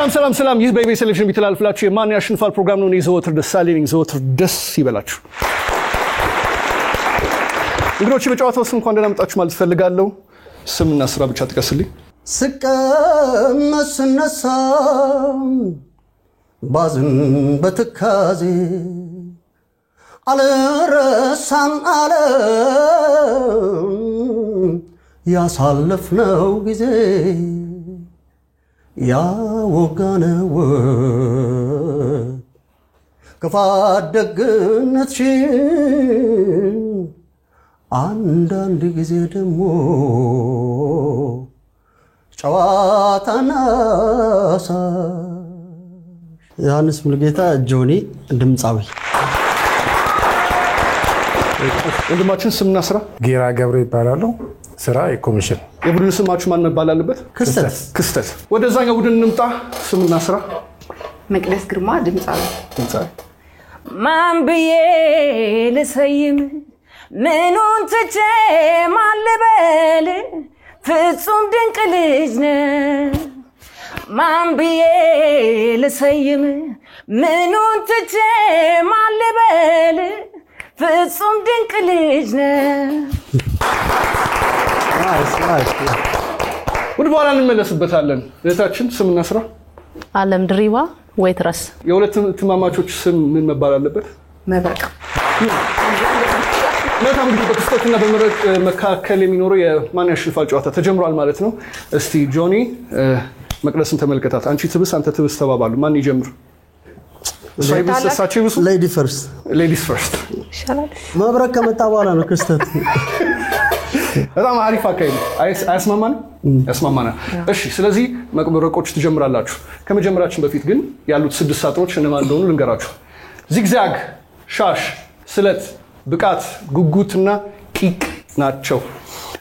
ሰላም ይህ በኢቢኤስ ቴሌቪዥን ቢተላልፍላችሁ የማን ያሸንፋል ፕሮግራም ነው። ዘወትር ደሳለኝ ዘወትር ደስ ይበላችሁ። እንግዶች በጨዋታው ውስጥ እንኳን ደህና መጣችሁ ማለት ፈልጋለሁ። ስምና ስራ ብቻ ጥቀስልኝ። ስቀመጥ ስነሳ ባዝን በትካዜ አልረሳም አለ ያሳለፍነው ጊዜ ያወጋነው ክፋት ደግነትሽን አንዳንድ ጊዜ ደግሞ ጨዋታና ዮሐንስ ሙሉጌታ ጆኒ ድምጻዊ ወንድማችን ስምና ስራ ጌራ ገብረ ይባላል። ስራ የኮሚሽን የቡድን ስማችሁ ማን መባል አለበት? ክስተት ወደዛኛው ቡድን እንምጣ። ስምና ስራ መቅደስ ግርማ ድምጻዊ ማን ብዬ ልሰይም ምኑን ትቼ ማን ልበል ፍጹም ድንቅ ልጅ ነህ ማን ብዬ ልሰይም ምኑን ትቼ ማን ልበል ፍጹም ድንቅ ልጅ ነህ። ወደ በኋላ እንመለስበታለን። እህታችን ስምና ስራ ዓለም ድሪባ ወይትረስ የሁለት ትማማቾች ስም ምን መባል አለበት? መብረቅ ለታም እንግዲህ በክስተትና በመብረቅ መካከል የሚኖረው የማን ያሸንፋል ጨዋታ ተጀምሯል ማለት ነው። እስቲ ጆኒ መቅደስን ተመልከታት። አንቺ ትብስ አንተ ትብስ ተባባሉ። ማን ይጀምር? ሌዲ ፈርስት ይሻላል። መብረቅ ከመጣ በኋላ ነው ክስተት። በጣም አሪፍ አካይ ነው። ያስማማናል። እሺ ስለዚህ መብረቆች ትጀምራላችሁ። ከመጀመራችን በፊት ግን ያሉት 6 ሳጥኖች እነማን እንደሆኑ ልንገራችሁ። ዚግዛግ፣ ሻሽ፣ ስለት፣ ብቃት፣ ጉጉትና ቂቅ ናቸው።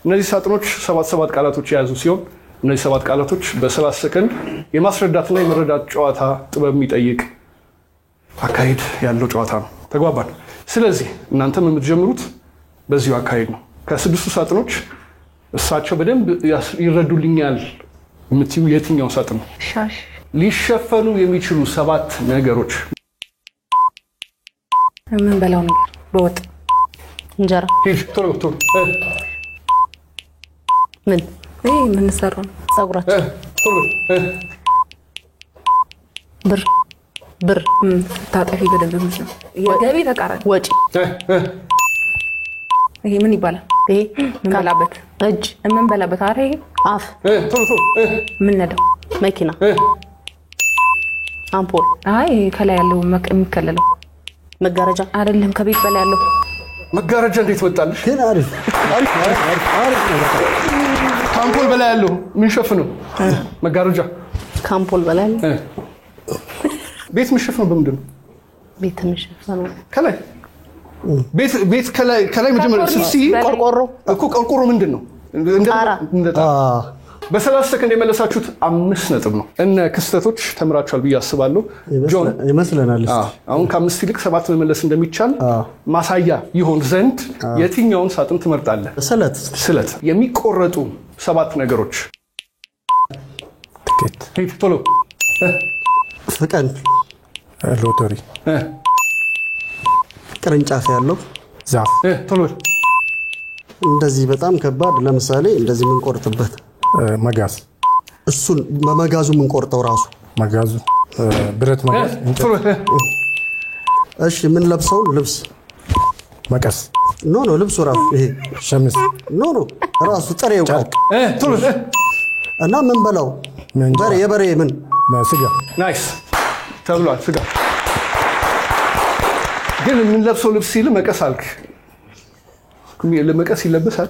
እነዚህ ሳጥኖች 7 ቃላቶች የያዙ ሲሆን እነዚህ 7 ቃላቶች በ30 ሰከንድ የማስረዳትና የመረዳት ጨዋታ ጥበብ የሚጠይቅ አካሄድ ያለው ጨዋታ ነው። ተግባባን? ስለዚህ እናንተም የምትጀምሩት በዚሁ አካሄድ ነው። ከ6 ሳጥኖች እሳቸው በደንብ ይረዱልኛል የምትዩ የትኛው ሳጥን ነው? ሻሽ ሊሸፈኑ የሚችሉ 7 ነገሮች ምን በላው ነገር በወጥ እንጀራ ቶሎ ምን ምን ሰሩ ጸጉራቸው ቶሎ ብር ታጠፊ በደንብ ነው የገቢ ተቃራኒ ወጪ ይሄ ምን ይባላል? ይሄ ምን በላበት እጅ ምን በላበት አረ ይሄ አፍ ቶሎ ምን ነደው መኪና አምፖል አይ ከላይ ያለው የሚከለለው መጋረጃ አይደለም ከቤት በላይ ያለው መጋረጃ እንዴት ወጣልሽ? ግን አሪፍ ነው። ካምፖል በላይ ያለው ምን ሸፍነው? መጋረጃ ካምፖል በላይ ቤት ምሽፍነው በምንድን ነው? ቤት ምሽፍነው ከላይ ቤት ከላይ መጀመሪያ ስትይ ቆርቆሮ ምንድን ነው? በ30 ሰከንድ የመለሳችሁት 5 ነጥብ ነው። እነ ክስተቶች ተምራችኋል ብዬ አስባለሁ። ጆን ይመስለናል። አሁን ከ5 ይልቅ 7 መመለስ እንደሚቻል ማሳያ ይሆን ዘንድ የትኛውን ሳጥን ትመርጣለህ? ስለት የሚቆረጡ 7 ነገሮች ትኬት ቶሎ ፍቀን ሎተሪ ቅርንጫፍ ያለው ዛፍ ቶሎ እንደዚህ በጣም ከባድ ለምሳሌ እንደዚህ ምን ቆርጥበት መጋዝ እሱን በመጋዙ ምን ቆርጠው ራሱ መጋዙ ብረት መጋዝ እሺ ምን ለብሰው ልብስ መቀስ ኖ ልብሱ ራሱ ይሄ ሸሚዝ ኖ ራሱ ጥሬው ቶሎ እና ምን በላው የበሬ ምን ስጋ ናይስ ተብሏል። ስጋ ግን ምን ለብሰው ልብስ ሲል መቀስ አልክ። ለመቀስ ይለበሳል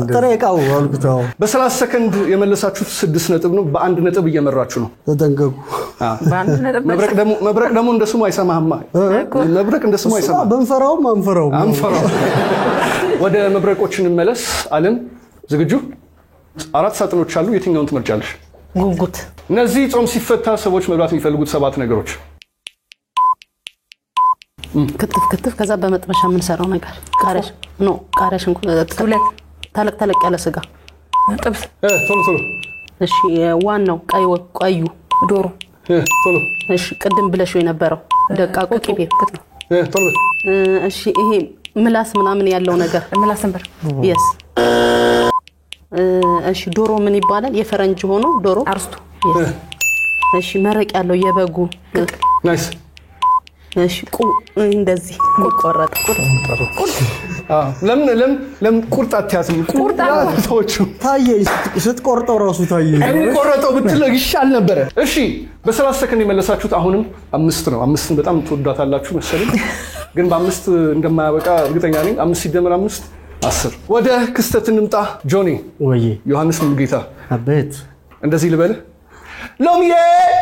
ጥሬው አልኩታው። በ30 ሰከንድ የመለሳችሁት 6 ነጥብ ነው። በ1 ነጥብ እየመራችሁ ነው። ተደንገጉ። መብረቅ ደግሞ እንደስሙ አይሰማህማ። መብረቅ እንደስሙ አይሰማህም። በንፈራው ማንፈራው ወደ መብረቆች እንመለስ። ዓለም ዝግጁ? 4 ሳጥኖች አሉ። የትኛውን ትመርጫለሽ? ጉጉት እነዚህ ጾም ሲፈታ ሰዎች መብላት የሚፈልጉት 7 ነገሮች ክትፍ ከዛ በመጥበሻ ምን ሰራው ነገር ቃሪያሽ ሁለት ተለቅ ያለ ስጋ ጥብስ ቶሎ እሺ ዋናው ቀዩ ዶሮ ቶሎ እሺ ቅድም ብለሽው የነበረው ደቃቁ ቅቤ ክትፎ ቶሎ እሺ ይሄ ምላስ ምናምን ያለው ነገር ምላስ ነበር yes እሺ ዶሮ ምን ይባላል የፈረንጅ ሆኖ ዶሮ አርስቱ እሺ መረቅ ያለው የበጉ ናይስ እሺ እንደዚህ ቆረጠ ለምን ቁርጣት ያዝም ቁርጣቶቹ ታየኝ ስትቆርጠው ራሱ ታየኝ እኔ ቆረጠው ብትለው ይሻል ነበር እሺ በ30 ሰከንድ የመለሳችሁት አሁንም 5 ነው 5ን በጣም ትወዳታላችሁ መሰለኝ ግን በ5 እንደማያበቃ እርግጠኛ ነኝ 5 ሲደመር 5 10 ወደ ክስተት እንምጣ ጆኒ ወይ ዮሐንስ ሙሉጌታ አቤት እንደዚህ ልበል ሎሚዬ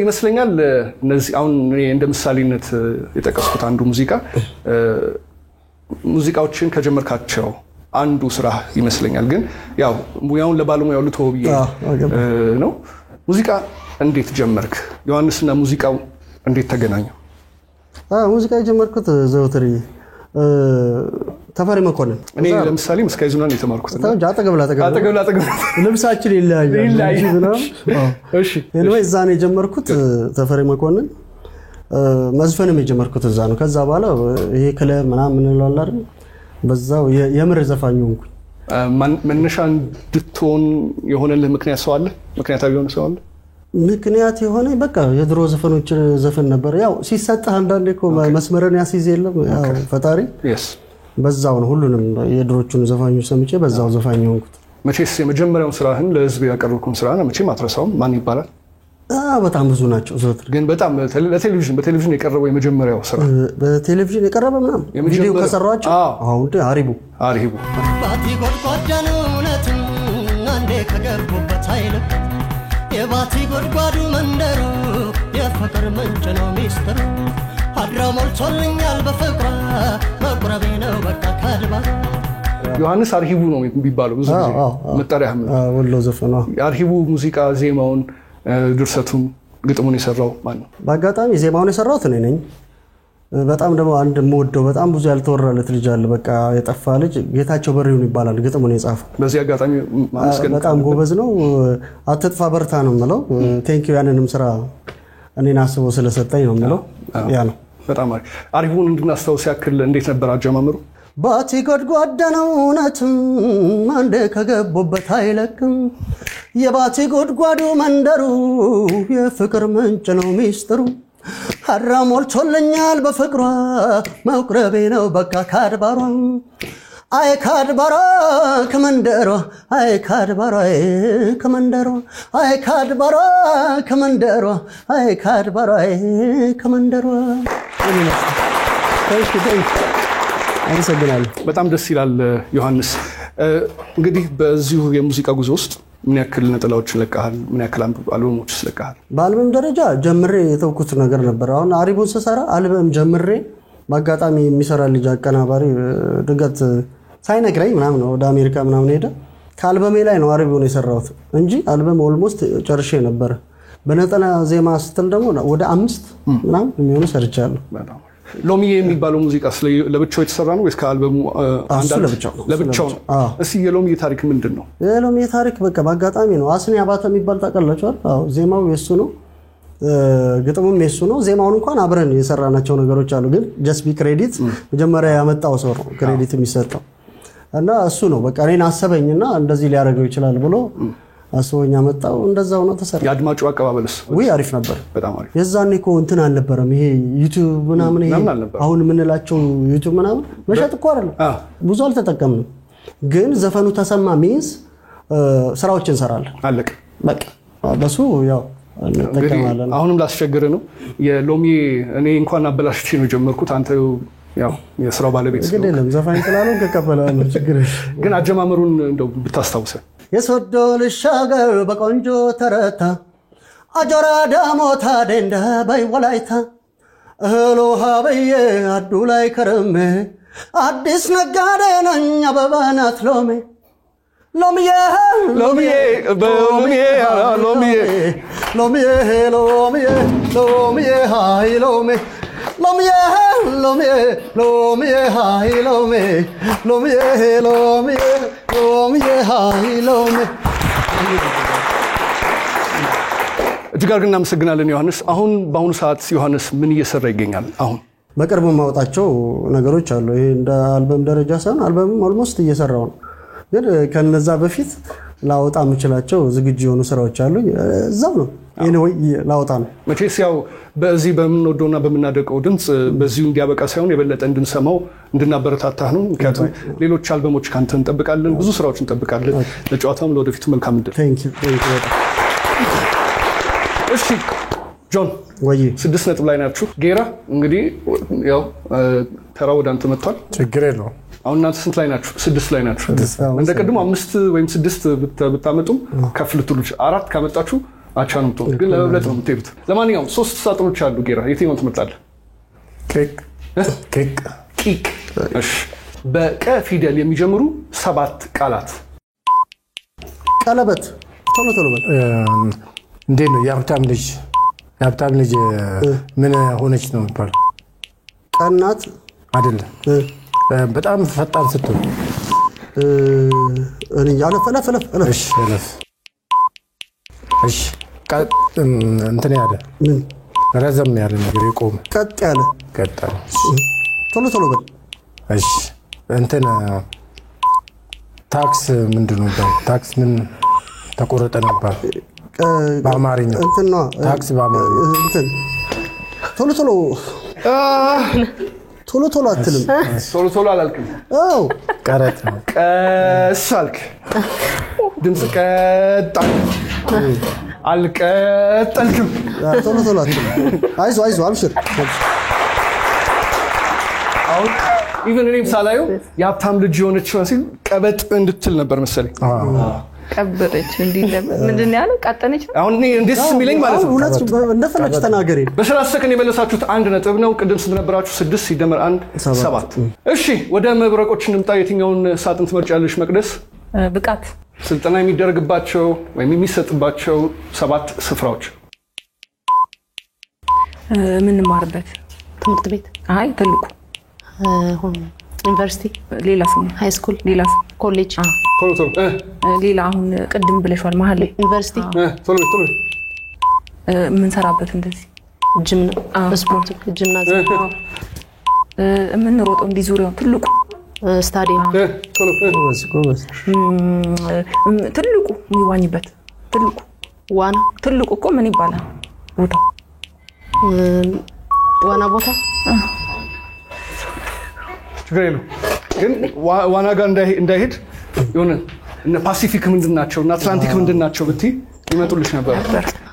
ይመስለኛል እነዚህ አሁን እንደ ምሳሌነት የጠቀስኩት አንዱ ሙዚቃዎችን ከጀመርካቸው አንዱ ስራ ይመስለኛል ግን ያው ሙያውን ለባለሙያው ልተወብዬ ነው ሙዚቃ እንዴት ጀመርክ ዮሐንስና ሙዚቃው እንዴት ተገናኙ ሙዚቃ የጀመርኩት ዘውትሪ ተፈሪ መኮንን እኔ ለምሳሌ መስካይ ዙናን የተማርኩት ነው አጠገብላ ልብሳችን ይለያያል እሺ እኔ እዛኔ የጀመርኩት ተፈሪ መኮንን መዝፈንም የጀመርኩት እዛ ነው ከዛ በኋላ ይሄ ክለብ ምናምን እንላለን አይደል በዛው የምር ዘፋኝ ሆንኩ መነሻ እንድትሆን የሆነልህ ምክንያት ሰው አለ ምክንያታዊ የሆነ ሰው አለ ምክንያት የሆነ በቃ የድሮ ዘፈኖች ዘፈን ነበር ያው ሲሰጥህ አንዳንዴ እኮ መስመርን ያስይዝ የለም ያው ፈጣሪ በዛው ነው ሁሉንም የድሮቹን ዘፋኞች ሰምቼ በዛው ዘፋኝ ሆንኩት መቼስ የመጀመሪያው ስራህን ለህዝብ ያቀርብኩን ስራ ነው መቼም አትረሳውም ማን ይባላል በጣም ብዙ ናቸው ዘውትር ግን በጣም በቴሌቪዥን የቀረበው የመጀመሪያው ስራ በቴሌቪዥን የቀረበ ምናምን ቪዲዮ ከሰራቸው አሁን አሪቡ ባቲ ጎድጓዳ ነው ነትን አንዴ ከገቡበት አይልም የባቲ ጎድጓዱ መንደሩ የፍቅር ምንጭ ነው ሚስጥሩ አድራው ሞልቶልኛል በፍቅሯ መቁረቤ ነው በቃ ካድባ ዮሐንስ አርሂቡ ነው የሚባለው ብዙ ጊዜ መጠሪያም ወሎ ዘፈኗ አርሂቡ ሙዚቃ ዜማውን ድርሰቱን ግጥሙን የሰራው ማን ነው በአጋጣሚ ዜማውን የሰራው እኔ ነኝ በጣም ደግሞ አንድ ሞዶ በጣም ብዙ ያልተወራለት ልጅ አለ በቃ የጠፋ ልጅ ጌታቸው በሪውን ይባላል ግጥሙን የጻፈው በዚህ አጋጣሚ ማመስገን በጣም ጎበዝ ነው አትጥፋ በርታ ነው ማለት ቴንክ ዩ ያንንም ስራ እኔን አስቦ ስለሰጠኝ ነው ማለት ያ ነው በጣም አሪፉን እንድናስተውስ ያክል እንዴት ነበር አጀማመሩ ባቲ ጎድጓዳ ነው እውነትም አንዴ ከገቡበት አይለቅም የባቲ ጎድጓዱ መንደሩ የፍቅር ምንጭ ነው ሚስጥሩ አድራ ሞልቶልኛል በፍቅሯ መቁረቤ ነው በቃ ካድባሯ አይ ካድባሯ ከመንደሯ አይ ካድባሯ ከመንደሯ አይ ካድባሯ ከመንደሯ አይ ካድባሯ ከመንደሯ አመሰግናለሁ በጣም ደስ ይላል ዮሐንስ እንግዲህ በዚሁ የሙዚቃ ጉዞ ውስጥ ምን ያክል ነጠላዎችን ለቀሃል ምን ያክል አልበሞችስ ለቀሃል በአልበም ደረጃ ጀምሬ የተውኩት ነገር ነበር አሁን አሪቡን ስሰራ አልበም ጀምሬ በአጋጣሚ የሚሰራ ልጅ አቀናባሪ ድንገት ሳይነግረኝ ምናምን ወደ አሜሪካ ምናምን ሄደ ከአልበሜ ላይ ነው አሪቡን የሰራሁት እንጂ አልበም ኦልሞስት ጨርሼ ነበር በነጠላ ዜማ ስትል ደግሞ ወደ 5 ምናምን የሚሆኑ ሰርቻለሁ ሎሚዬ የሚባለው ሙዚቃ ለብቻው የተሰራ ነው ወይስ ከአልበሙ አንዱ ለብቻው ነው እስቲ የሎሚዬ ታሪክ ምንድነው የሎሚዬ ታሪክ በቃ በአጋጣሚ ነው አስኒ አባተ የሚባል ታቀላችኋል አዎ ዜማው የሱ ነው ግጥሙም የሱ ነው ዜማውን እንኳን አብረን የሰራናቸው ነገሮች አሉ ግን just be credit መጀመሪያ ያመጣው ሰው ነው ክሬዲት የሚሰጠው እና እሱ ነው በቃ እኔን አሰበኝና እንደዚህ ሊያደርገው ይችላል ብሎ አስወኛ መጣው እንደዛው ነው ተሰራ ያድማጩ አቀባበልስ ወይ አሪፍ ነበር በጣም አሪፍ የዛኔ እኮ እንትን አልነበረም ይሄ ዩቲዩብ ምናምን ይሄ አሁን ምንላቸው ዩቲዩብ ምናምን መሸጥ እኮ አይደለም ብዙ አልተጠቀምንም ግን ዘፈኑ ተሰማ ሚንስ ስራዎችን እንሰራለን አለቀ በቃ በሱ ያው እንጠቀማለን አሁንም ላስቸግር ነው የሎሚዬ እኔ እንኳን አበላሽቼ ነው ጀመርኩት አንተ ያው የስራው ባለቤት ግን የለም ዘፋኝ ስላለው ከቀበላው ችግር ግን አጀማመሩን እንደው ብታስታውሰን የሶዶ ልሻገር በቆንጆ ተረታ አጆራ ዳሞታ ደንዳ ባይ ወላይታ እህሎ ሀበየ አዱ ላይ ከረሜ አዲስ ነጋዴ ነኝ አበባናት ሎሜ ሎሚዬ ሎሚዬ ሎሚዬ ሎሚዬ ሎሚዬ ሎሚዬ ሎሚዬ ሃይ ሎሜ ሎሚዬ ሎሚዬ ሎሚዬ ሃይ ሎሜ ሎሚዬ ሎሚዬ ሎሚዬ ሃይ ሎሜ እጅግ አድርገን እናመሰግናለን ዮሐንስ። አሁን በአሁኑ ሰዓት ዮሐንስ ምን እየሰራ ይገኛል? አሁን በቅርቡ ማውጣቸው ነገሮች አሉ። ይሄ እንደ አልበም ደረጃ ሳይሆን አልበምም ኦልሞስት እየሰራው ነው። ግን ከነዛ በፊት ላወጣ የምችላቸው ዝግጁ የሆኑ ስራዎች አሉ። እዛው ነው ኤኒዌይ ላወጣ ነው። መቼስ ያው በዚህ በምንወደውና በምናደቀው ድምጽ በዚሁ እንዲያበቃ ሳይሆን የበለጠ እንድንሰማው እንድናበረታታህ ነው። ምክንያቱም ሌሎች አልበሞች ካንተ እንጠብቃለን፣ ብዙ ስራዎች እንጠብቃለን። ለጨዋታም ለወደፊቱ መልካም እድል። ቴንክ ዩ። እሺ ጆን ወይ 6 ነጥብ ላይ ናችሁ። ጌራ እንግዲህ ያው ተራ ወደ አንተ መጥቷል። ችግር የለውም። አሁን እናንተ ስንት ላይ ናችሁ? 6 ላይ ናችሁ። እንደ ቀድሞ 5 ወይም 6 ብታመጡም ከፍ ልትሉ 4 ካመጣችሁ አቻ ነው የምትሆኑት፣ ግን ለመብለጥ ነው የምትሄዱት። ለማንኛውም 3 ሳጥኖች አሉ። ጌራ የትኛውን ትመርጣለህ? ቂቅ። እሺ በቀ ፊደል የሚጀምሩ 7 ቃላት። ቀለበት። ቶሎ በል። እንዴት ነው የሀብታም ልጅ ምን ሆነች ነው የሚባለው? ቀናት አይደለም። በጣም ፈጣን ስትሆን እኔ አለፍ። እሺ እንትን ያለ ምን ረዘም ያለ ነገር የቆመ ቀጥ ያለ ቶሎ በል። እሺ እንትን ታክስ ምንድን ነው? ታክስ ምን ተቆረጠ ነበር በአማርኛ? እንትን ነው ታክስ በአማርኛ እንትን ቶሎ አትልም። ቶሎ አላልክም። አዎ ቀረጥ ነው። ቀስ አልክ። ድምጽ ቀጥ አልቀጠልክም። ቶሎ አትልም። አይዞህ አብሽር። አሁን ኢቭን እኔም ሳላየው የሀብታም ልጅ የሆነች ሲል ቀበጥ እንድትል ነበር መሰለኝ። ቀበረች ምንድን ነው ያለው? ቀጠነች ነው። አሁን እኔ እንዴት ስሚለኝ ማለት ነው። ሁለት እንደፈለግሽ ተናገሪ። በ30 ሰከንድ የመለሳችሁት 1 ነጥብ ነው። ቅድም ስንት ነበራችሁ? 6 ሲደመር 1 7። እሺ ወደ መብረቆች እንምጣ። የትኛውን ሳጥን ትመርጫለሽ መቅደስ? ብቃት ስልጠና የሚደረግባቸው ወይም የሚሰጥባቸው 7 ስፍራዎች። የምንማርበት ትምህርት ቤት፣ አይ ትልቁ ዩኒቨርሲቲ፣ ሌላ ስሙ ሃይ ስኩል፣ ሌላ ኮሌጅ፣ ቶሎ ሌላ አሁን ቅድም ብለሽዋል መሀል ላይ ዩኒቨርሲቲ፣ ቶሎ የምንሰራበት እንደዚህ ጅም ነው፣ ስፖርት፣ ጂምናዚየም፣ የምንሮጠው እንዲህ ዙሪያው ትልቁ ስታዲየም፣ ጎበዝ። ትልቁ የሚዋኝበት ትልቁ ዋና፣ ትልቁ እኮ ምን ይባላል ቦታው? ዋና ቦታ ችግር የለውም። ግን ዋና ጋር እንዳይሄድ የሆነ እነ ፓሲፊክ ምንድናቸው እና አትላንቲክ ምንድናቸው ብትይ ይመጡልሽ ነበር።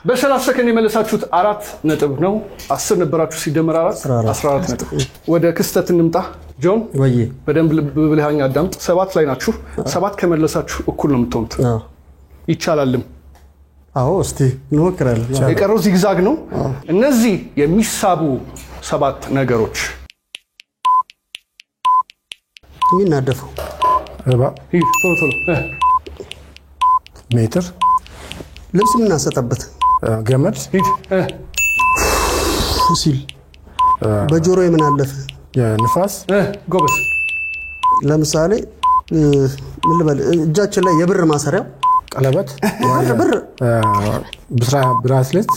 በ30 ሰከንድ የመለሳችሁት 4 ነጥብ ነው። 10 ነበራችሁ ሲደመር 4 14 ነጥብ። ወደ ክስተት እንምጣ። ጆን ወይ በደንብ ብልሃኛ አዳምጥ። 7 ላይ ናችሁ። 7 ከመለሳችሁ እኩል ነው የምትሆኑት። ይቻላልም። አዎ እስቲ እንሞክራለን። የቀረው ዚግዛግ ነው። እነዚህ የሚሳቡ 7 ነገሮች የሚናደፈው ቶሎ ሜትር፣ ልብስ የምናሰጣበት ገመድ ሲል በጆሮ የምናለፈ የንፋስ ጎበዝ። ለምሳሌ ምን ልበል እጃችን ላይ የብር ማሰሪያ ቀለበት፣ ብር ብራስሌት፣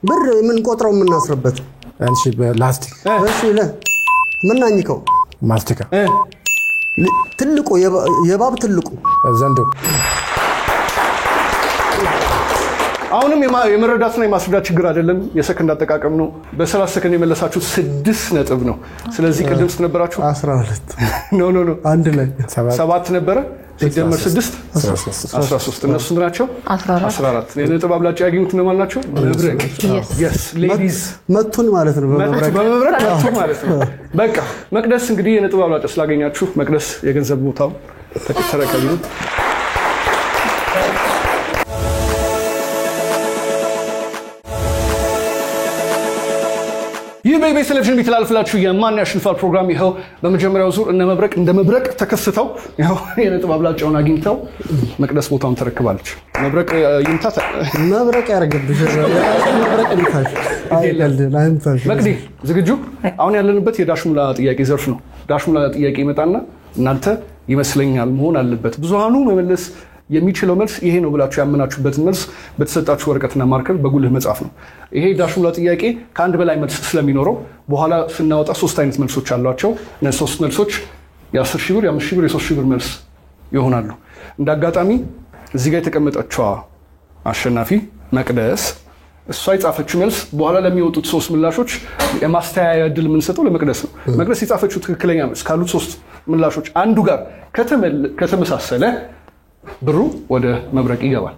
ብር የምንቆጥረው የምናስርበት አንቺ በላስቲክ እሺ ምናኝከው ማስቲካ፣ ትልቁ የባብ ትልቁ ዘንዶ። አሁንም የመረዳትና የማስረዳት ችግር አይደለም፣ የሰከንድ አጠቃቀም ነው። በ30 ሰከንድ የመለሳችሁ 6 ነጥብ ነው። ስለዚህ ቅድም ስትነበራችሁ 12 ኖ አንድ ላይ 7 ነበረ ሲደመር 6 13። እነሱ ናቸው 14። የነጥብ አብላጫ ያገኙት እነማን ናቸው? መብረቅ ሌዲዝ መቱን ማለት ነው። በመብረቅ መቱ ማለት ነው። በቃ መቅደስ እንግዲህ የነጥብ አብላጫ ስላገኛችሁ መቅደስ የገንዘብ ቦታው ተረከቢ ነው። ይህ በኢቢኤስ ቴሌቪዥን የሚተላለፍላችሁ የማን ያሸንፋል ፕሮግራም ይኸው በመጀመሪያው ዙር እነ መብረቅ እንደ መብረቅ ተከስተው ይኸው የነጥብ አብላጫውን አግኝተው መቅደስ ቦታውን ተረክባለች። መብረቅ ይምታት መብረቅ ያርገብሽ መብረቅ ይምታሽ። መቅዲ ዝግጁ? አሁን ያለንበት የዳሽሙላ ጥያቄ ዘርፍ ነው። ዳሽሙላ ጥያቄ ይመጣና እናንተ ይመስለኛል መሆን አለበት ብዙሃኑ መመለስ የሚችለው መልስ ይሄ ነው ብላችሁ ያመናችሁበትን መልስ በተሰጣችሁ ወረቀትና ማርከር በጉልህ መጻፍ ነው። ይሄ ዳሽ ሙላ ጥያቄ ከአንድ በላይ መልስ ስለሚኖረው በኋላ ስናወጣ 3 አይነት መልሶች አሏቸው። እነዚህ 3 መልሶች የ10 ሺህ ብር፣ የ5 ሺህ ብር፣ የ3 ሺህ ብር መልስ ይሆናሉ። እንደ አጋጣሚ እዚህ ጋር የተቀመጠችው አሸናፊ መቅደስ እሷ የጻፈችው መልስ በኋላ ለሚወጡት 3 ምላሾች የማስተያያ እድል የምንሰጠው ለመቅደስ ነው። መቅደስ የጻፈችው ትክክለኛ መልስ ካሉት 3 ምላሾች አንዱ ጋር ከተመሳሰለ ብሩ ወደ መብረቅ ይገባል።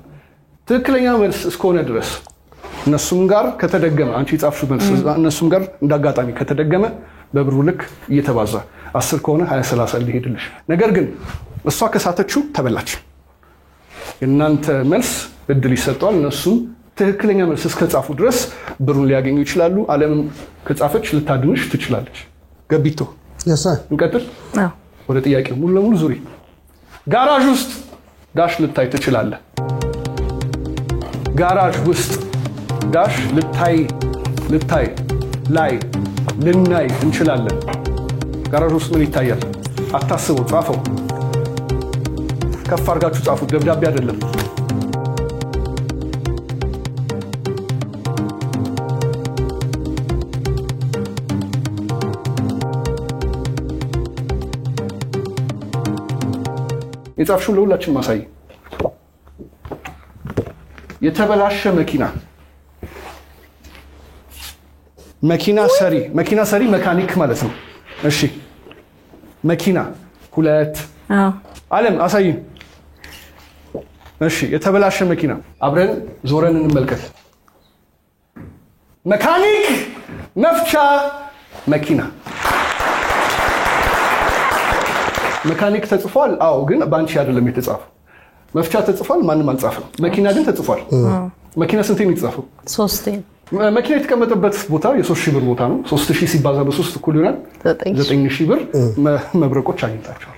ትክክለኛ መልስ እስከሆነ ድረስ እነሱም ጋር ከተደገመ አንቺ የጻፍሽው መልስ እነሱም ጋር እንዳጋጣሚ ከተደገመ በብሩ ልክ እየተባዛ 10 ከሆነ 20 30 ሊሄድልሽ። ነገር ግን እሷ ከሳተችው ተበላች። የእናንተ መልስ እድል ይሰጠዋል። እነሱም ትክክለኛ መልስ እስከጻፉ ድረስ ብሩን ሊያገኙ ይችላሉ። ዓለምም ከጻፈች ልታድንሽ ትችላለች። ገቢቶ እንቀጥል። ወደ ጥያቄው ሙሉ ለሙሉ ዙሪ። ጋራዥ ውስጥ ዳሽ ልታይ ትችላለህ። ጋራዥ ውስጥ ዳሽ ልታይ ላይ ልናይ እንችላለን። ጋራዥ ውስጥ ምን ይታያል? አታስቡ፣ ጻፈው። ከፍ አድርጋችሁ ጻፉት። ደብዳቤ አይደለም። የጻፍሽውን ለሁላችን ማሳይ። የተበላሸ መኪና ሰሪ መካኒክ ማለት ነው። እሺ መኪና 2 ዓለም አሳይ። እሺ የተበላሸ መኪና አብረን ዞረን እንመልከት። መካኒክ መፍቻ መኪና መካኒክ ተጽፏል። አዎ ግን ባንቺ አይደለም የተጻፈው። መፍቻ ተጽፏል፣ ማንም አልጻፈም። መኪና ግን ተጽፏል። መኪና ስንቴ ነው የተጻፈው? 3 መኪና የተቀመጠበት ቦታ የ3000 ብር ቦታ ነው። 3000 ሲባዛ በ3 እኩል ይሆናል 9000 ብር። መብረቆች አግኝታቸዋል።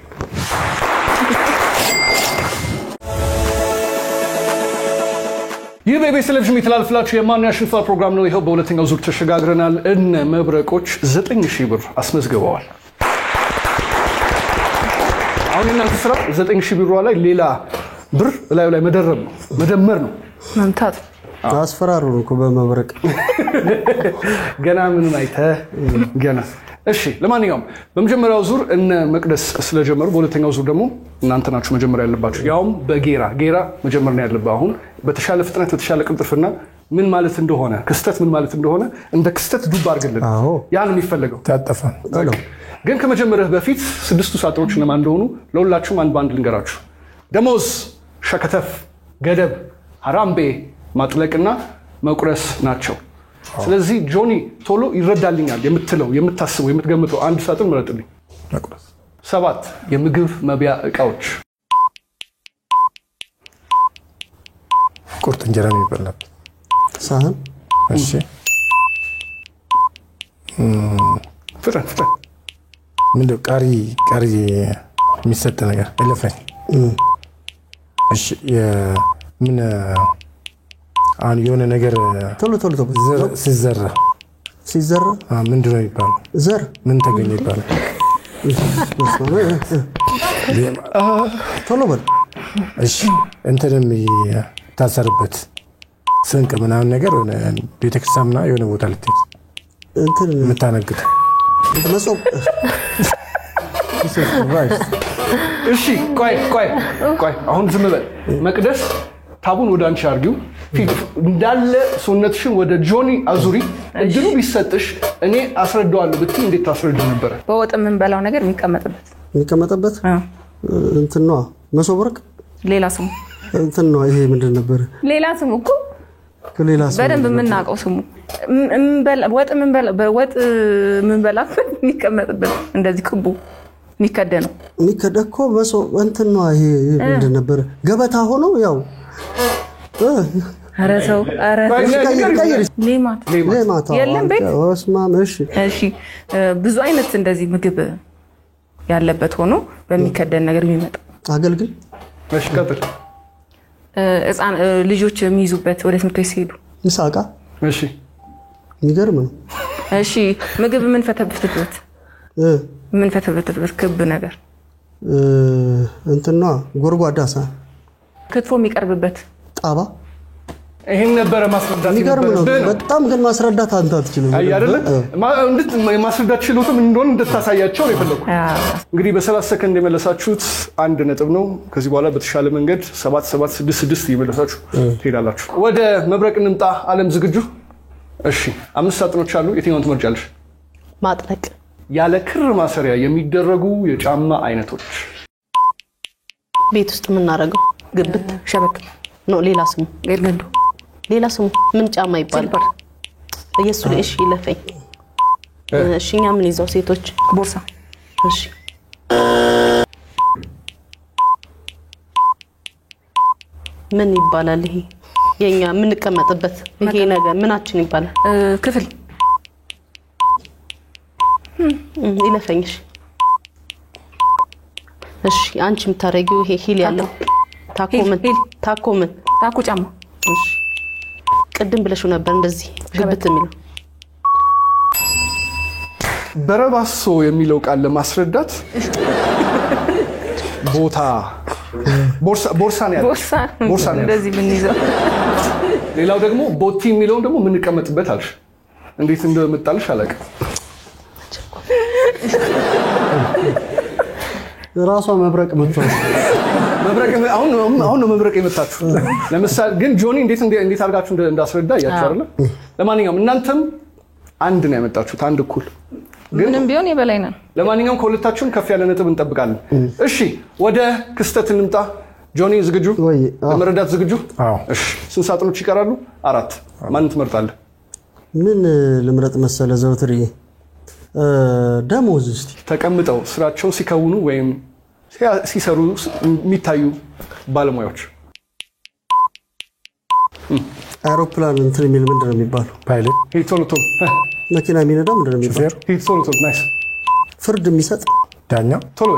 ይህ በኢቢኤስ ቴሌቪዥን የሚተላለፍላችሁ የማን ያሸንፋል ፕሮግራም ነው። ይኸው በሁለተኛው ዙር ተሸጋግረናል። እነ መብረቆች 9000 ብር አስመዝግበዋል። አሁን እናንተ ስራ 9000 ብር ላይ ሌላ ብር ላይ መደረብ ነው፣ መደመር ነው፣ መምታት። አስፈራሩ እኮ በመብረቅ ገና ምንም አይተህ ገና። እሺ ለማንኛውም በመጀመሪያው ዙር እነ መቅደስ ስለጀመሩ በሁለተኛው ዙር ደግሞ እናንተ ናችሁ መጀመር ያለባችሁ። ያውም በጌራ መጀመር ነው ያለበት። አሁን በተሻለ ፍጥነት በተሻለ ቅልጥፍና ምን ማለት እንደሆነ ክስተት ምን ማለት እንደሆነ እንደ ክስተት ዱብ አድርግልን። ያ ነው የሚፈልገው። ታጠፋ ግን ከመጀመሪያው በፊት 6ቱ ሳጥኖች እነማን እንደሆኑ ለሁላችሁም አንድ ባንድ ልንገራችሁ። ደሞዝ፣ ሸከተፍ፣ ገደብ፣ ሀራምቤ፣ ማጥለቅና መቁረስ ናቸው። ስለዚህ ጆኒ ቶሎ ይረዳልኛል የምትለው የምታስበው የምትገምተው አንድ ሳጥን ምረጥልኝ። 7 የምግብ መብያ ዕቃዎች። ቁርጥ እንጀራ የሚበላበት ሳህን። እሺ ፍጠን ምንድነው? ቃሪ የሚሰጥ ነገር እለፈኝ። እሺ ምን አሁን የሆነ ነገር ቶሎ ሲዘራ ምንድነው የሚባለው? ዘር ምን ተገኘ ይባላል? ቶሎ በል። እሺ እንትንም ታሰርበት ስንቅ ምናምን ነገር ቤተክርስቲያን ምናምን የሆነ ቦታ ልትሄድ እንትን የምታነግድ መሶብ። እሺ ቆይ አሁን ዝም በል መቅደስ። ታቡን ወደ አንቺ አርጊው። ፊት እንዳለ ሰውነትሽን ወደ ጆኒ አዙሪ። እድሉ ቢሰጥሽ እኔ አስረዳዋለሁ ብትይ እንዴት ታስረዱ ነበር? በወጥ የምንበላው ነገር የሚቀመጥበት እንትን ነው። መሶብ ወርቅ ሌላ ስሙ እንትን ነው። ይሄ ምንድን ነበር? ሌላ ስሙ እኮ ከሌላ ስሙ በደንብ የምናውቀው ስሙ ወጥ የምንበላበት የሚቀመጥበት እንደዚህ ክቡ የሚከደነው እኮ መሶብ እንትን ነው። ይሄ ምንድን ነበር? ገበታ ሆኖ ያው ኧረ ሰው ሌማት የለም ቤት። እሺ ብዙ አይነት እንደዚህ ምግብ ያለበት ሆኖ በሚከደን ነገር የሚመጣ አገልግል። እሺ ቀጥል። ልጆች የሚይዙበት ወደ ትምህርት ቤት ሲሄዱ ምሳቃ። እሺ የሚገርም ነው። እሺ ምግብ የምንፈተፍትበት ክብ ነገር እንትና ጎርጓዳ ሳህን ክትፎ የሚቀርብበት ጣባ ይሄን ነበረ ማስረዳት የሚገርም ነው የነበረብህ። በጣም ግን ማስረዳት አንተ አትችልም አይ አይደለ እንዴት ማስረዳት ችሎታ ምን እንደሆነ እንድታሳያቸው ነው የፈለኩት። እንግዲህ በ30 ሰከንድ የመለሳችሁት አንድ ነጥብ ነው። ከዚህ በኋላ በተሻለ መንገድ 7766 እየመለሳችሁ ትሄዳላችሁ። ወደ መብረቅ እንምጣ። ዓለም ዝግጁ? እሺ 5 ሳጥኖች አሉ። የትኛውን ትመርጫለሽ? ማጥለቅ ያለ ክር ማሰሪያ የሚደረጉ የጫማ አይነቶች። ቤት ውስጥ የምናደርገው ግብት ሸበክ ነው። ሌላ ስሙ ገርገንዶ ሌላ ስሙ ምን ጫማ ይባላል? እየሱ እሺ ይለፈኝ። እሺ እኛ ምን ይዘው ሴቶች ቦርሳ። እሺ ምን ይባላል ይሄ? የኛ የምንቀመጥበት ይሄ ነገር ምናችን ይባላል? ክፍል ይለፈኝሽ። እሺ አንቺ የምታረጊው ይሄ ሂል ያለው ታኮምን ታኮ ጫማ። እሺ ቅድም ብለሽው ነበር እንደዚህ ግብት የሚለው በረባሶ የሚለው ቃል ለማስረዳት ቦታ ቦርሳ ነው ያለው። ቦርሳ ነው እንደዚህ ምን ይዘው። ሌላው ደግሞ ቦቲ የሚለው ደግሞ ምን እንቀመጥበት አልሽ። እንዴት እንደመጣልሽ አላውቅም። ራሷ መብረቅ መጥቷል። መብረቅ አሁን ነው መብረቅ የመጣችሁ። ለምሳሌ ግን ጆኒ እንዴት አድርጋችሁ እንዳስረዳ ያያችሁ አይደል? ለማንኛውም እናንተም አንድ ነው ያመጣችሁት፣ አንድ እኩል። ምንም ቢሆን የበላይ ነን። ለማንኛውም ከሁለታችሁም ከፍ ያለ ነጥብ እንጠብቃለን። እሺ ወደ ክስተት እንምጣ። ጆኒ ዝግጁ? ለመረዳት ዝግጁ? እሺ ስንት ሳጥኖች ይቀራሉ? 4። ማንን ትመርጣለህ? ምን ልምረጥ መሰለ ዘውትርዬ? ደሞዝ እስቲ ተቀምጠው ስራቸውን ሲከውኑ ወይም ሲሰሩ የሚታዩ ባለሙያዎች። አውሮፕላን እንትን የሚል ምንድነው የሚባለው? ፓይለት። ቶሎ መኪና የሚነዳ ምንድነው የሚባለው? ቶሎ ናይስ። ፍርድ የሚሰጥ ዳኛ። ቶሎ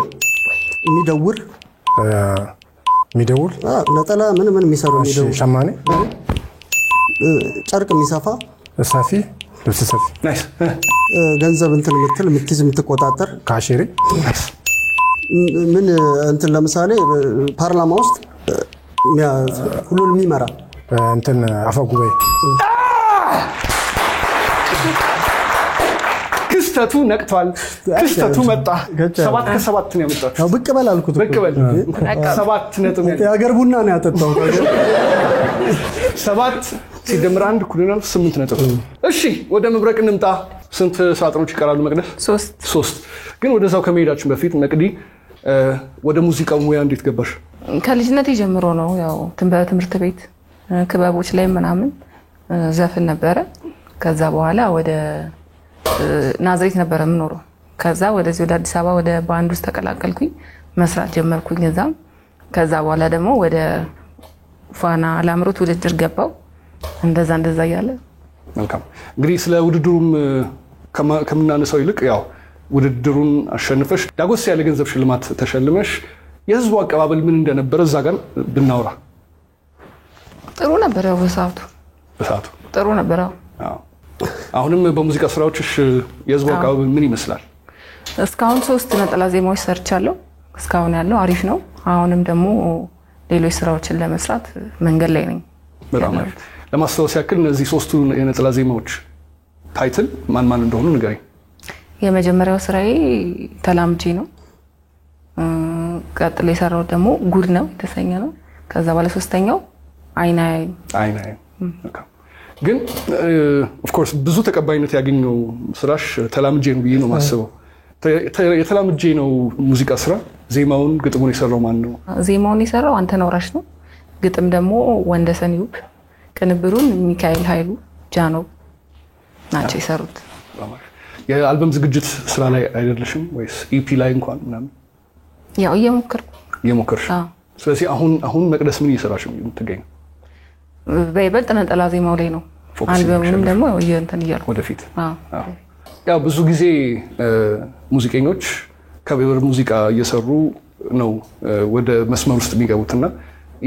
የሚደውር ነጠላ ምን የሚሰሩ የሚደውር ሸማኔ። ጨርቅ የሚሰፋ ሰፊ ልብስ ሰፊ። ናይስ። ገንዘብ እንትን የምትይዝ የምትቆጣጠር ካሽሪ። ምን እንትን ለምሳሌ ፓርላማ ውስጥ ሁሉን የሚመራ እንትን አፈ ጉባኤ። ክስተቱ ነቅቷል። ክስተቱ መጣ። 7 ከ7 ነው ያመጣችው። ብቅ በል አልኩት። ብቅ በል 7 ነጥብ ነው። የሀገር ቡና ነው ያጠጣው። 7 ሲደምር 1 እኩል ነው 8 ነጥብ። እሺ ወደ መብረቅ እንምጣ። ስንት ሳጥኖች ይቀራሉ መቅደስ? 3። ግን ወደዛው ከመሄዳችን በፊት መቅዲ ወደ ሙዚቃው ሙያ እንዴት ገባሽ? ከልጅነቴ ጀምሮ ነው። ያው በትምህርት ቤት ክበቦች ላይ ምናምን ዘፍን ነበረ። ከዛ በኋላ ወደ ናዝሬት ነበረ የምኖረው። ከዛ ወደዚህ ወደ አዲስ አበባ ወደ ባንድ ውስጥ ተቀላቀልኩኝ፣ መስራት ጀመርኩኝ እዛም። ከዛ በኋላ ደግሞ ወደ ፋና ላምሮት ውድድር ገባው። እንደዛ እያለ መልካም። እንግዲህ ስለ ውድድሩም ከምናነሳው ይልቅ ያው ውድድሩን አሸንፈሽ ዳጎስ ያለ ገንዘብ ሽልማት ተሸልመሽ የህዝቡ አቀባበል ምን እንደነበረ እዛ ጋር ብናወራ ጥሩ ነበር። ያው በሰዓቱ ጥሩ ነበር። አሁንም በሙዚቃ ስራዎችሽ የህዝቡ አቀባበል ምን ይመስላል? እስካሁን 3 ነጠላ ዜማዎች ሰርቻለሁ። እስካሁን ያለው አሪፍ ነው። አሁንም ደግሞ ሌሎች ስራዎችን ለመስራት መንገድ ላይ ነኝ። በጣም አሪፍ። ለማስታወስ ያክል እነዚህ 3ቱ የነጠላ ዜማዎች ታይትል ማን እንደሆኑ ንገረኝ። የመጀመሪያው ስራዬ ተላምጄ ነው። ቀጥሎ የሰራው ደግሞ ጉድ ነው የተሰኘ ነው። ከዛ በኋላ 3ኛው አይናይ። ግን ኦፍ ኮርስ ብዙ ተቀባይነት ያገኘው ስራሽ ተላምጄ ነው ብዬ ነው ማስበው። የተላምጄ ነው ሙዚቃ ስራ ዜማውን ግጥሙን የሰራው ማን ነው? ዜማውን የሰራው አንተነህ ወራሽ ነው። ግጥም ደግሞ ወንደሰን ይሁብ፣ ቅንብሩን ሚካኤል ኃይሉ ጃኖ ናቸው የሰሩት። የአልበም ዝግጅት ስራ ላይ አይደለሽም ወይስ ኢፒ ላይ እንኳን ምናምን? ያው እየሞከርሽ። ስለዚህ አሁን መቅደስ ምን እየሰራሽ ነው የምትገኘው? በይበልጥ ነጠላ ዜማው ላይ ነው። አልበሙንም ደግሞ እንትን እያልኩ ወደፊት። ያው ብዙ ጊዜ ሙዚቀኞች ከበር ሙዚቃ እየሰሩ ነው ወደ መስመር ውስጥ የሚገቡትና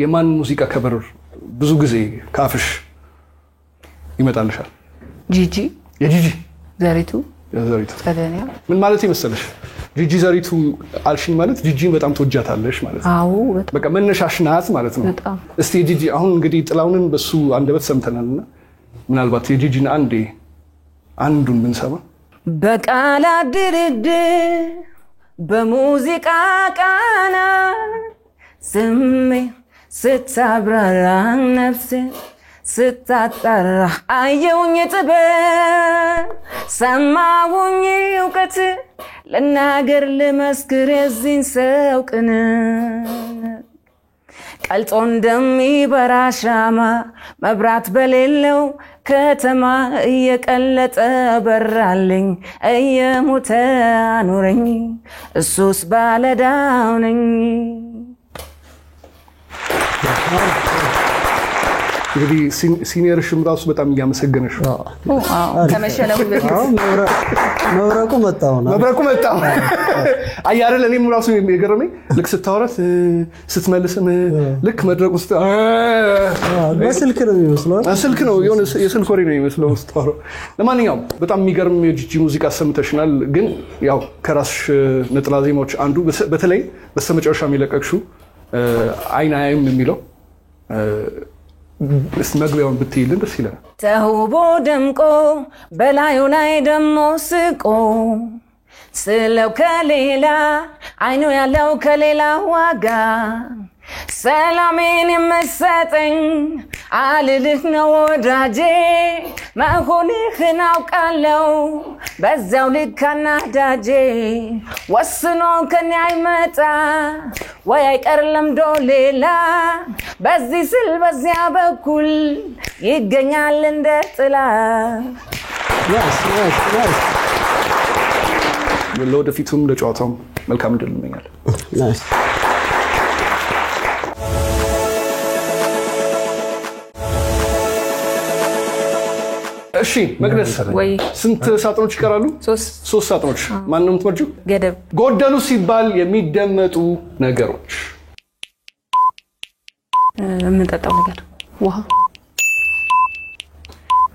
የማን ሙዚቃ ከበር ብዙ ጊዜ ካፍሽ ይመጣልሻል? ጂጂ፣ የጂጂ ዘሪቱ፣ ምን ማለት ይመስልሽ? ጂጂ ዘሪቱ አልሽኝ ማለት ጂጂን በጣም ትወጃታለሽ ማለት ነው። አዎ በጣም በቃ መነሻሽ ናት ማለት ነው። በጣም እስቲ ጂጂ አሁን እንግዲህ ጥላውንን በሱ አንደበት ሰምተናልና ምናልባት የጂጂን አንዱን ብንሰማ በቃላት ድርድር በሙዚቃ ቃና ስሜት ስታብራራ ነፍሴን ስታጣራ አየውኝ ጥበብ ሰማውኝ እውቀት ልናገር ልመስክር የዚህን ሰው ቅንነት ቀልጦ እንደሚበራ ሻማ መብራት በሌለው ከተማ እየቀለጠ በራልኝ እየሞተ አኖረኝ እሱስ ባለዕዳው ነኝ። እንግዲህ ሲኒየርሽም ራሱ በጣም እያመሰገነሽ ነው። ከመሸለሙ በፊት መብረቁ መጣ አያረለ እኔም ራሱ የገረመኝ ልክ ስታወራት ስትመልስም ልክ መድረቁ በስልክ ነው የሚመስለው ስልክ ነው የሆነ የስልክ ወሬ ነው የሚመስለው ስታወራ። ለማንኛውም በጣም የሚገርም የጂጂ ሙዚቃ ሰምተሽናል። ግን ያው ከራስሽ ነጠላ ዜማዎች አንዱ በተለይ በስተመጨረሻ የሚለቀቅሽው አይን አያይም የሚለው መግቢያውን ብትይልን ደስ ይለናል። ተውቦ ደምቆ በላዩ ላይ ደሞ ስቆ ስለው ከሌላ አይኑ ያለው ከሌላ ዋጋ ሰላሜን የምሰጠኝ አልልህ ነው ወዳጄ መሆንህን አውቃለው በዛው ልክ አናዳጄ ወስኖ ከኔ አይመጣ ወይ አይቀር ለምዶ ሌላ በዚህ ስል በዚያ በኩል ይገኛል እንደ ጥላ። ለወደፊቱም ለጨዋታውም መልካም ዕድል እመኛለሁ። እሺ መቅደስ ስንት ሳጥኖች ይቀራሉ? 3 ሳጥኖች። ማን ነው የምትመርጪው? ገደብ ጎደሉ ሲባል የሚደመጡ ነገሮች የምንጠጣው ነገር ውሃ፣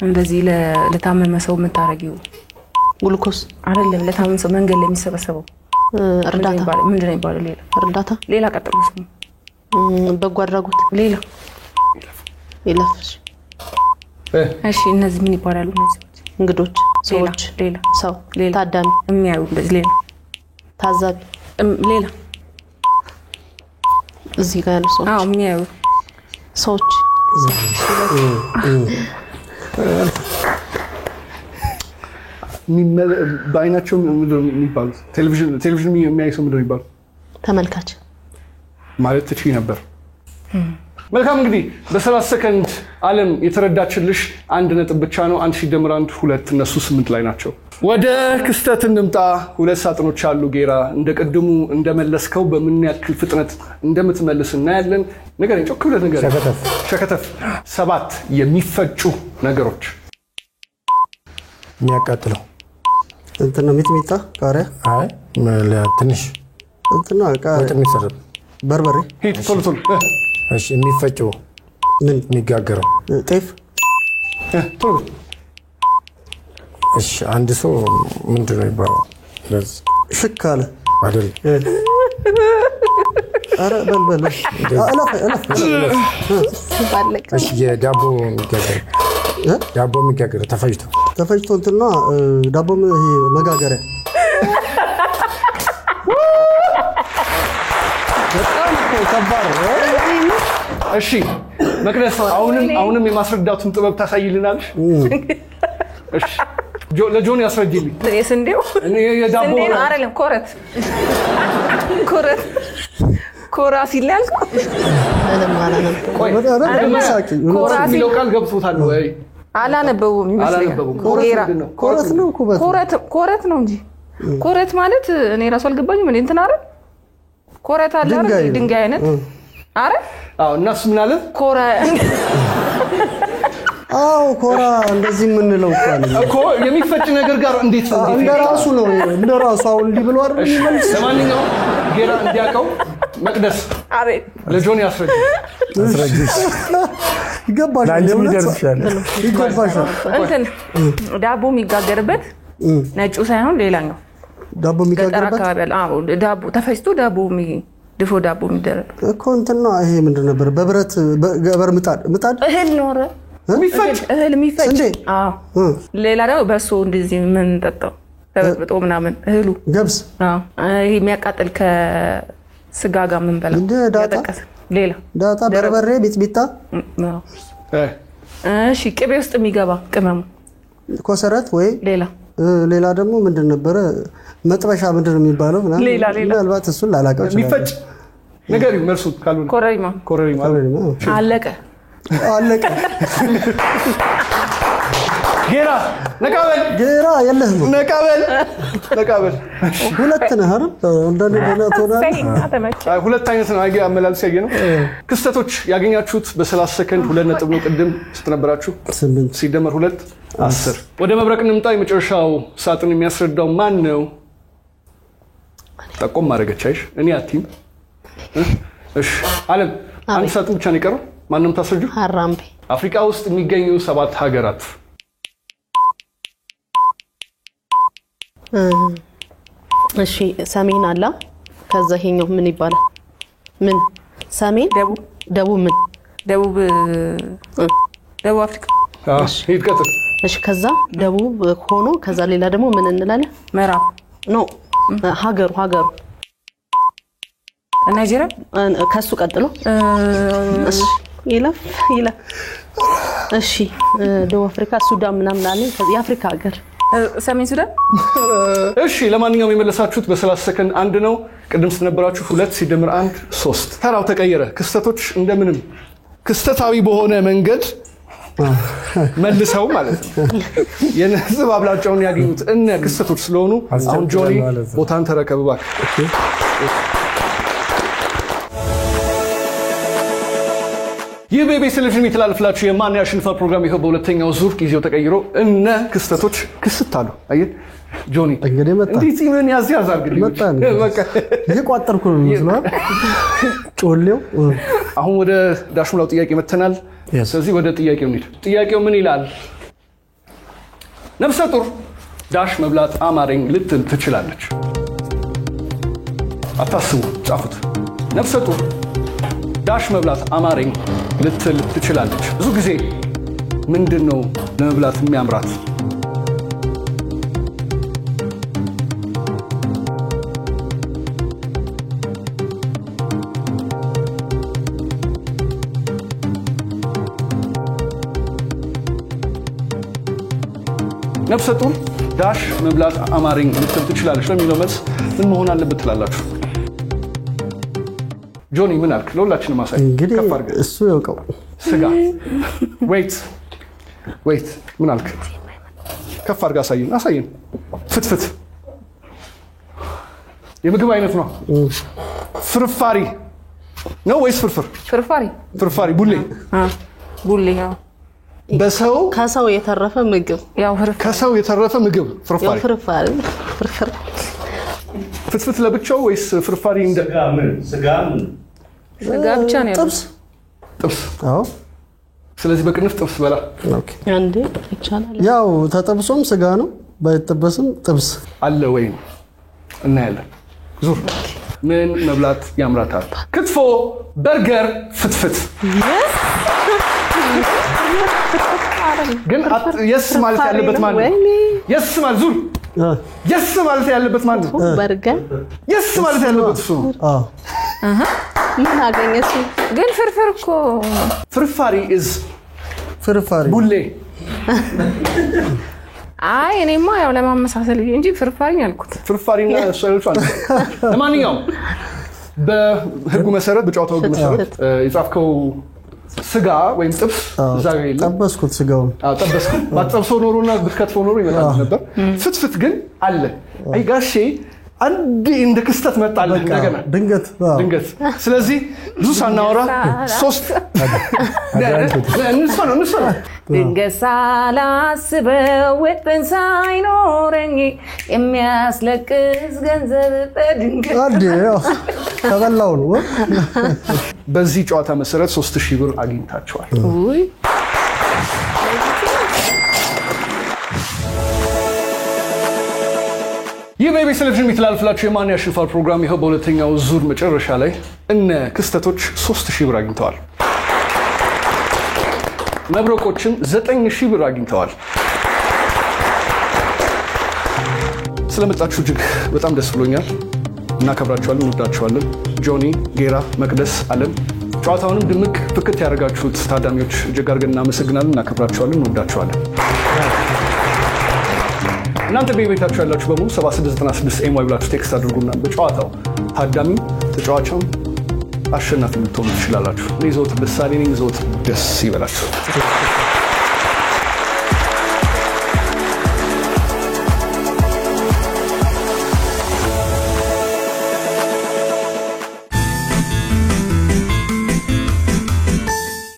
እንደዚህ ለታመመ ሰው የምታረጊው ግሉኮስ አይደለም፣ ለታመመ ሰው መንገድ ላይ የሚሰበሰበው እርዳታ ምንድነው ይባላል? እርዳታ ሌላ ቀጥሎ ስሙ በጎ አድራጎት ሌላ ይለፍሽ። እሺ እነዚህ ምን ይባላሉ? እነዚህ እንግዶች፣ ሰዎች፣ ሌላ ሰው፣ ሌላ ታዳሚ፣ የሚያዩ እንደዚህ ሌላ ታዛቢ፣ ሌላ እዚህ ጋር ያሉ ሰዎች የሚያዩ ሰዎች በአይናቸው ምንድነው የሚባሉት? ቴሌቪዥን የሚያይ ሰው ምንድነው የሚባሉት? ተመልካች ማለት ትችይ ነበር። መልካም እንግዲህ በ30 ሰከንድ ዓለም የተረዳችልሽ 1 ነጥብ ብቻ ነው። 1 ሲደመር 1 2 እነሱ 8 ላይ ናቸው። ወደ ክስተት እንምጣ። 2 ሳጥኖች አሉ። ጌራ እንደቀድሙ እንደመለስከው በምን ያክል ፍጥነት እንደምትመልስ እናያለን። ነገር ጮክ ብለህ ነገር ሸከተፍ 7 የሚፈጩ ነገሮች የሚያቃጥለው እንትና ሚጥሚጣ ቃሪያ አይ ትንሽ እንትና ቃሪያ የሚሰራው በርበሬ ሂድ ቶሎ ቶሎ እሺ የሚፈጨው ምን የሚጋገረው ጤፍ ቶሎ እሺ አንድ ሰው ምንድነው ይባላል? ለዚህ ሽካለ አይደል? አረ በልበል አለፍ እሺ የዳቦ የሚጋገር ተፈጭቶ እንትና ዳቦ መጋገሪያ በጣም ከባድ ነው። እሺ መቅደስ አሁንም የማስረዳቱን ጥበብ ታሳይልናለሽ? እሺ ለጆን ያስረጅልኝ። የስንዴው እኔ የዳቦ ነው አይደለም፣ ኮረት ኮራ ሲላል ኮራ ሲለው ቃል ገብቶታል ወይ? አላነበቡም ይመስለኛል። ኮረት ነው እንጂ ኮረት ማለት እኔ ራሱ አልገባኝም። እኔ እንትን አይደል ኮረት አለ አይደል? ድንጋይ አይነት አይደል? አዎ። እናስ ምን አለ? ኮራ ኮራ እንደዚህ ምን ነው እኮ የሚፈጭ ነገር ጋር እንዴት እንደራሱ ነው እንደራሱ አሁን እንዲህ ብሎ አይደል የሚመልስ። ለማንኛውም ጌራ እንዲያቀው መቅደስ አቤት ለጆን ያስረጅ ይገባሻል። እንትን ዳቦ የሚጋገርበት ነጩ ሳይሆን ሌላኛው ዳቦ ገጠር የሚጋገርበት አካባቢ አለ። አዎ ዳቦ ተፈጭቶ ዳቦ ድፎ ዳቦ የሚደረግ እኮ እንትን ነው። ይሄ ምንድን ነበር? በብረት ገበር ምጣድ እህል ኖረ የሚፈጭ እህል የሚፈጭ እንዴ? አዎ ሌላ ደግሞ በሶ እንደዚህ ምን ጠጣው ተበጥብጦ ምናምን እህሉ ገብስ አዎ ይሄ የሚያቃጥል ከስጋ ጋር ምን በላ እንደ ዳጣ ሌላ ዳጣ በርበሬ ቢጥቢጣ እሺ ቅቤ ውስጥ የሚገባ ቅመሙ ኮሰረት ወይ ሌላ ደግሞ ምንድን ነበረ? መጥበሻ ምንድን ነው የሚባለው? ምናልባት እሱን ላላቀው ይችላል። የሚፈጭ ነገር መልሱ ካልሆነ ኮረሪማ አለቀ ጌራ ነቃበል ጌራ የለህም ነቃበል ሁለት ነህ አይደል? እንደኔ ደናት ሆነ ሁለት አይነት ነው። አይገ አመላልስ ያየ ነው። ክስተቶች ያገኛችሁት በ30 ሰከንድ 2 ነጥብ ነው። ቅድም ስትነበራችሁ 8 ሲደመር 2 10። ወደ መብረቅ እንምጣ። የመጨረሻው ሳጥን የሚያስረዳው ማን ነው? ጠቆም ማድረገቻይሽ እኔ አቲም እሺ አለም አንድ ሳጥን ብቻ ነው የቀረው። ማንንም ታስረጁ? ሀራምቤ አፍሪካ ውስጥ የሚገኙ 7 ሀገራት እሺ ሰሜን አለ ከዛ ይሄኛው ምን ይባላል? ምን ሰሜን ደቡብ ምን ደቡብ አፍሪካ እሺ ይቀጥል እሺ ከዛ ደቡብ ሆኖ ከዛ ሌላ ደግሞ ምን እንላለን? ምዕራብ ኖ ሀገሩ ናይጄሪያ ከሱ ቀጥሎ እሺ ይለፍ እሺ ደቡብ አፍሪካ ሱዳን ምናምን አለ የአፍሪካ ሀገር ሰሜን ሱዳን እሺ ለማንኛውም የመለሳችሁት በ30 ሰከንድ አንድ ነው። ቅድም ስትነበራችሁ 2 ሲደመር 1 3 ተራው ተቀየረ። ክስተቶች እንደምንም ክስተታዊ በሆነ መንገድ መልሰው ማለት ነው የነጥብ አብላጫውን ያገኙት እነ ክስተቶች ስለሆኑ አሁን ጆኒ ቦታን ተረከብ እባክህ። ይህ በኢቢኤስ ቴሌቪዥን የሚተላለፍላችሁ የማን ያሸንፋል ፕሮግራም ይኸው በሁለተኛው ዙር ጊዜው ተቀይሮ እነ ክስተቶች ክስት አሉ። አየህ ጆኒ እንግዲህ መጣ እንዴት ምን ያዝ አድርግልኝ በቃ እየቋጠርኩ ነው መስሎህ ጮሌው። አሁን ወደ ዳሽሙላው ጥያቄ መተናል። ስለዚህ ወደ ጥያቄው እንሂድ። ጥያቄው ምን ይላል? ነፍሰ ጡር ዳሽ መብላት አማረኝ ልትል ትችላለች። አታስቡ፣ ጻፉት። ነፍሰ ጡር ዳሽ መብላት አማረኝ ልትል ትችላለች። ብዙ ጊዜ ምንድነው ለመብላት የሚያምራት? ነፍሰ ጡር ዳሽ መብላት አማረኝ ልትል ትችላለች ለሚለው መልስ ምን መሆን አለበት ትላላችሁ? ጆኒ ምን አልክ? ለሁላችንም አሳይ። እንግዲህ እሱ ያውቀው ስጋ ዌይት ምን አልክ? ከፍ አድርጋ አሳየን። ፍትፍት የምግብ አይነት ነው። ፍርፋሪ ነው ወይስ ፍርፋሪ ቡሌ ያው ከሰው የተረፈ ምግብ ፍርፋሪ ፍትፍት ለብቻው ወይስ ፍርፋሪ እንደ ስጋ ብቻ ነው ጥብስ? አዎ ስለዚህ በቅንፍ ጥብስ በላ አንዴ ይቻላል። ያው ተጠብሶም ስጋ ነው ባይጠበስም ጥብስ አለ ወይ እናያለን። ዙር ምን መብላት ያምራታል? ክትፎ፣ በርገር፣ ፍትፍት። ግን የስ ማለት ያለበት ማን ነው? የስ ማለት ዙር የስ ማለት ያለበት ማን ነው? በርገር የስ ማለት ያለበት እሱ ነው። ምን አገኘሽ? ግን ፍርፍር እኮ ፍርፋሪ ቡሌ። አይ እኔማ ያው ለማመሳሰል እንጂ ፍርፋሪ ያልኩት ፍርፋሪና ሶልቹ አለ። ለማንኛውም በህጉ መሰረት በጨዋታው ህግ መሰረት የጻፍከው ስጋ ወይም ጥብስ ዛሬ የለም። ጠበስኩት ስጋውን ጠበስኩት። ባጠብሰው ኖሮና ብትከትፈው ኖሮ ይመጣል ነበር። ፍትፍት ግን አለ። አይ ጋሼ አንድ እንደ ክስተት መጣልህ እንደገና ድንገት። ስለዚህ ብዙ ሳናወራ 3 እንሰራ ድንገት ሳላስበው ወጥን ሳይኖረኝ የሚያስለቅስ ገንዘብ በድንገት ተበላው ነው። በዚህ ጨዋታ መሰረት 3000 ብር አግኝታችኋል። ይህ በኢቢኤስ ቴሌቪዥን የሚተላለፍላችሁ የማን ያሸንፋል ፕሮግራም ይኸው በሁለተኛው ዙር መጨረሻ ላይ እነ ክስተቶች 3000 ብር አግኝተዋል። መብረቆችም 9000 ብር አግኝተዋል። ስለመጣችሁ እጅግ በጣም ደስ ብሎኛል። እናከብራችኋለን፣ እንወዳችኋለን። ጆኒ፣ ጌራ፣ መቅደስ፣ አለም ጨዋታውንም ድምቅ ፍክት ያደርጋችሁት ታዳሚዎች እጅግ አድርገን እናመሰግናለን። እናከብራችኋለን፣ እንወዳችኋለን። እናንተ በቤታችሁ ያላችሁ በሙሉ 7696 ኤምዋይ ብላችሁ ቴክስት አድርጉና በጨዋታው ታዳሚ ተጫዋቻም አሸናፊ ልትሆኑ ትችላላችሁ። እኔ ዘወትር ደሳሌ ነኝ። ዘወትር ደስ ይበላችሁ።